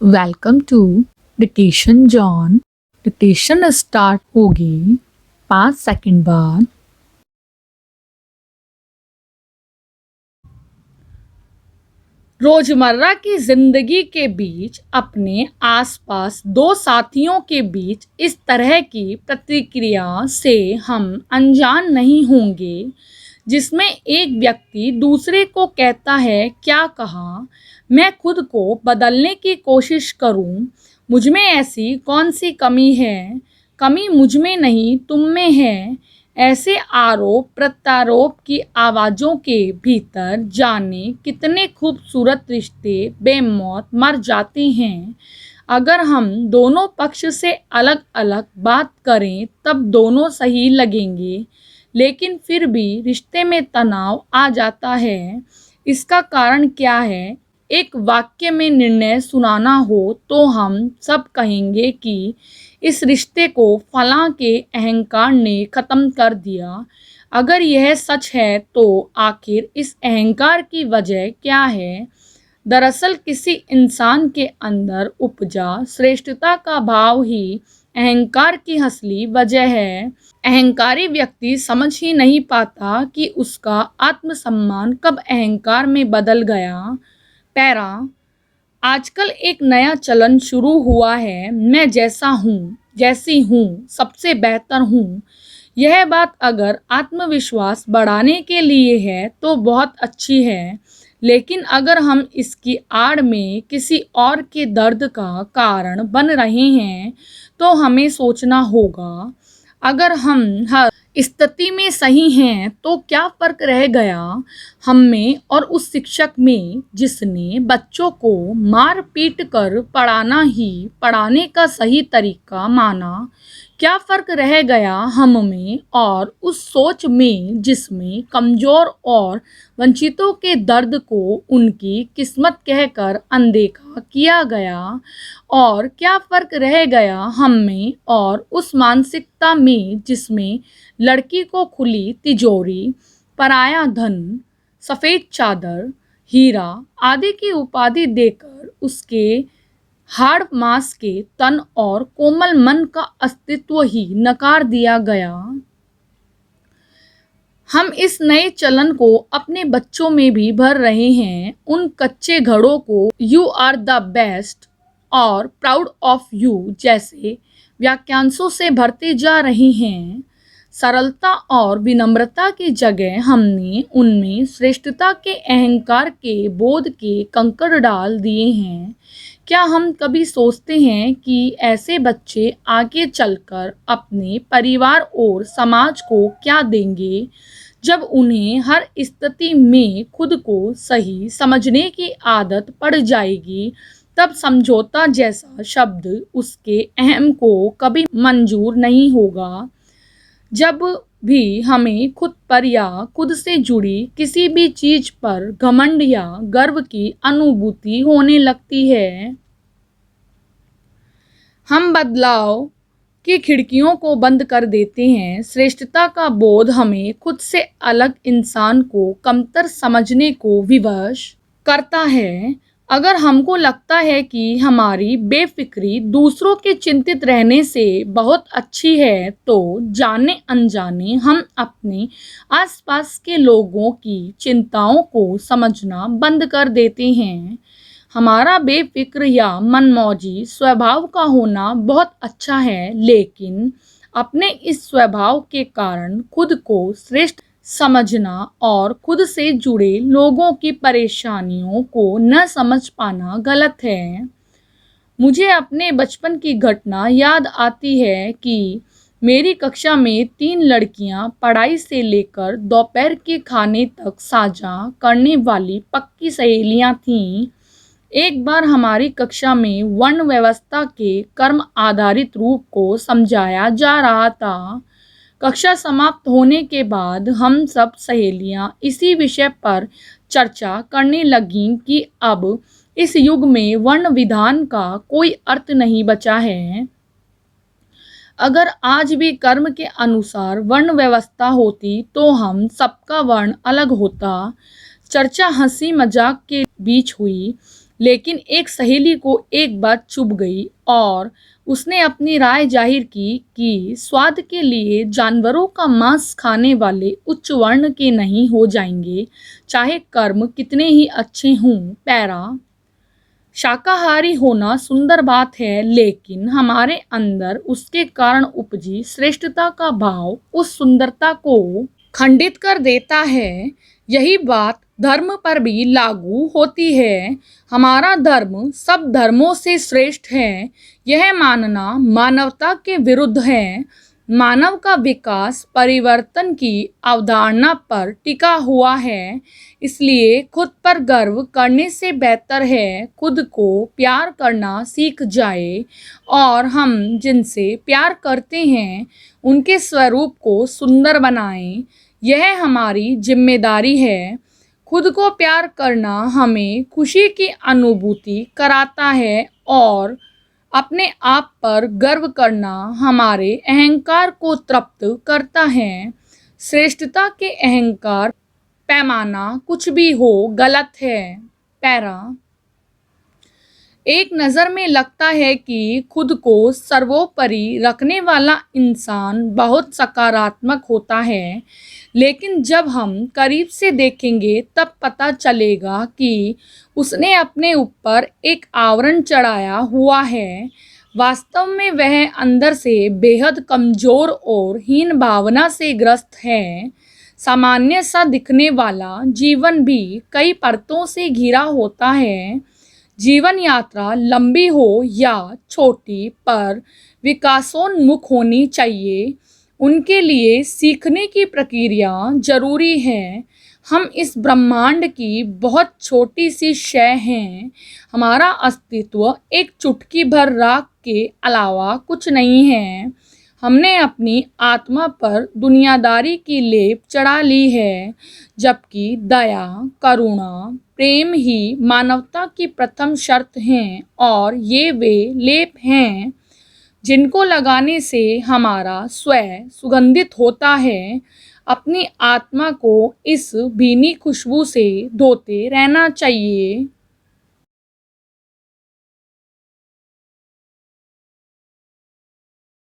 Welcome to dictation John. Dictation start होगी 5 second बाद। रोजमर्रा की जिंदगी के बीच अपने आसपास दो साथियों के बीच इस तरह की प्रतिक्रिया से हम अनजान नहीं होंगे, जिसमें एक व्यक्ति दूसरे को कहता है, क्या कहा, मैं खुद को बदलने की कोशिश करूं, मुझ में ऐसी कौन सी कमी है, कमी मुझ में नहीं तुम में है। ऐसे आरोप प्रत्यारोप की आवाज़ों के भीतर जाने कितने खूबसूरत रिश्ते बेमौत मर जाते हैं। अगर हम दोनों पक्ष से अलग अलग बात करें तब दोनों सही लगेंगे, लेकिन फिर भी रिश्ते में तनाव आ जाता है। इसका कारण क्या है? एक वाक्य में निर्णय सुनाना हो तो हम सब कहेंगे कि इस रिश्ते को फलां के अहंकार ने ख़त्म कर दिया। अगर यह सच है तो आखिर इस अहंकार की वजह क्या है? दरअसल किसी इंसान के अंदर उपजा श्रेष्ठता का भाव ही अहंकार की असली वजह है। अहंकारी व्यक्ति समझ ही नहीं पाता कि उसका आत्मसम्मान कब अहंकार में बदल गया। पैरा, आजकल एक नया चलन शुरू हुआ है, मैं जैसा हूँ, जैसी हूँ, सबसे बेहतर हूँ। यह बात अगर आत्मविश्वास बढ़ाने के लिए है तो बहुत अच्छी है, लेकिन अगर हम इसकी आड़ में किसी और के दर्द का कारण बन रहे हैं तो हमें सोचना होगा। अगर हम हर स्थिति में सही हैं तो क्या फ़र्क रह गया हम में और उस शिक्षक में जिसने बच्चों को मार पीट कर पढ़ाना ही पढ़ाने का सही तरीका माना? क्या फ़र्क रह गया हम में और उस सोच में जिसमें कमज़ोर और वंचितों के दर्द को उनकी किस्मत कहकर अनदेखा किया गया? और क्या फ़र्क रह गया हम में और उस मानसिकता में जिसमें लड़की को खुली तिजोरी, पराया धन, सफ़ेद चादर, हीरा आदि की उपाधि देकर उसके हाड़ मांस के तन और कोमल मन का अस्तित्व ही नकार दिया गया? हम इस नए चलन को अपने बच्चों में भी भर रहे हैं। उन कच्चे घड़ों को यू आर द बेस्ट और प्राउड ऑफ यू जैसे वाक्यांशों से भरते जा रहे हैं। सरलता और विनम्रता की जगह हमने उनमें श्रेष्ठता के अहंकार के बोध के कंकड़ डाल दिए हैं। क्या हम कभी सोचते हैं कि ऐसे बच्चे आगे चलकर अपने परिवार और समाज को क्या देंगे? जब उन्हें हर स्थिति में खुद को सही समझने की आदत पड़ जाएगी, तब समझौता जैसा शब्द उसके अहम को कभी मंजूर नहीं होगा। जब भी हमें खुद पर या खुद से जुड़ी किसी भी चीज़ पर घमंड या गर्व की अनुभूति होने लगती है, हम बदलाव की खिड़कियों को बंद कर देते हैं। श्रेष्ठता का बोध हमें खुद से अलग इंसान को कमतर समझने को विवश करता है। अगर हमको लगता है कि हमारी बेफिक्री दूसरों के चिंतित रहने से बहुत अच्छी है, तो जाने अनजाने हम अपने आसपास के लोगों की चिंताओं को समझना बंद कर देते हैं। हमारा बेफिक्र या मनमौजी स्वभाव का होना बहुत अच्छा है, लेकिन अपने इस स्वभाव के कारण खुद को श्रेष्ठ समझना और खुद से जुड़े लोगों की परेशानियों को न समझ पाना गलत है। मुझे अपने बचपन की घटना याद आती है कि मेरी कक्षा में 3 लड़कियां पढ़ाई से लेकर दोपहर के खाने तक साझा करने वाली पक्की सहेलियां थीं। एक बार हमारी कक्षा में वर्ण व्यवस्था के कर्म आधारित रूप को समझाया जा रहा था। कक्षा समाप्त होने के बाद हम सब सहेलियां इसी विषय पर चर्चा करने लगीं कि अब इस युग में वर्ण विधान का कोई अर्थ नहीं बचा है। अगर आज भी कर्म के अनुसार वर्ण व्यवस्था होती तो हम सबका वर्ण अलग होता। चर्चा हंसी मजाक के बीच हुई, लेकिन एक सहेली को एक बात चुभ गई और उसने अपनी राय जाहिर की कि स्वाद के लिए जानवरों का मांस खाने वाले उच्च वर्ण के नहीं हो जाएंगे, चाहे कर्म कितने ही अच्छे हों। पैरा, शाकाहारी होना सुंदर बात है, लेकिन हमारे अंदर उसके कारण उपजी श्रेष्ठता का भाव उस सुंदरता को खंडित कर देता है। यही बात धर्म पर भी लागू होती है। हमारा धर्म सब धर्मों से श्रेष्ठ है, यह मानना मानवता के विरुद्ध है। मानव का विकास परिवर्तन की अवधारणा पर टिका हुआ है, इसलिए खुद पर गर्व करने से बेहतर है खुद को प्यार करना सीख जाए और हम जिनसे प्यार करते हैं उनके स्वरूप को सुंदर बनाएं। यह हमारी जिम्मेदारी है। खुद को प्यार करना हमें खुशी की अनुभूति कराता है और अपने आप पर गर्व करना हमारे अहंकार को तृप्त करता है। श्रेष्ठता के अहंकार पैमाना कुछ भी हो गलत है। पैरा, एक नज़र में लगता है कि खुद को सर्वोपरि रखने वाला इंसान बहुत सकारात्मक होता है, लेकिन जब हम करीब से देखेंगे तब पता चलेगा कि उसने अपने ऊपर एक आवरण चढ़ाया हुआ है। वास्तव में वह अंदर से बेहद कमज़ोर और हीन भावना से ग्रस्त है। सामान्य सा दिखने वाला जीवन भी कई परतों से घिरा होता है। जीवन यात्रा लंबी हो या छोटी, पर विकासोन्मुख होनी चाहिए। उनके लिए सीखने की प्रक्रिया जरूरी है। हम इस ब्रह्मांड की बहुत छोटी सी शय हैं। हमारा अस्तित्व एक चुटकी भर राख के अलावा कुछ नहीं है। हमने अपनी आत्मा पर दुनियादारी की लेप चढ़ा ली है, जबकि दया, करुणा, प्रेम ही मानवता की प्रथम शर्त हैं और ये वे लेप हैं जिनको लगाने से हमारा स्वयं सुगंधित होता है। अपनी आत्मा को इस भीनी खुशबू से धोते रहना चाहिए।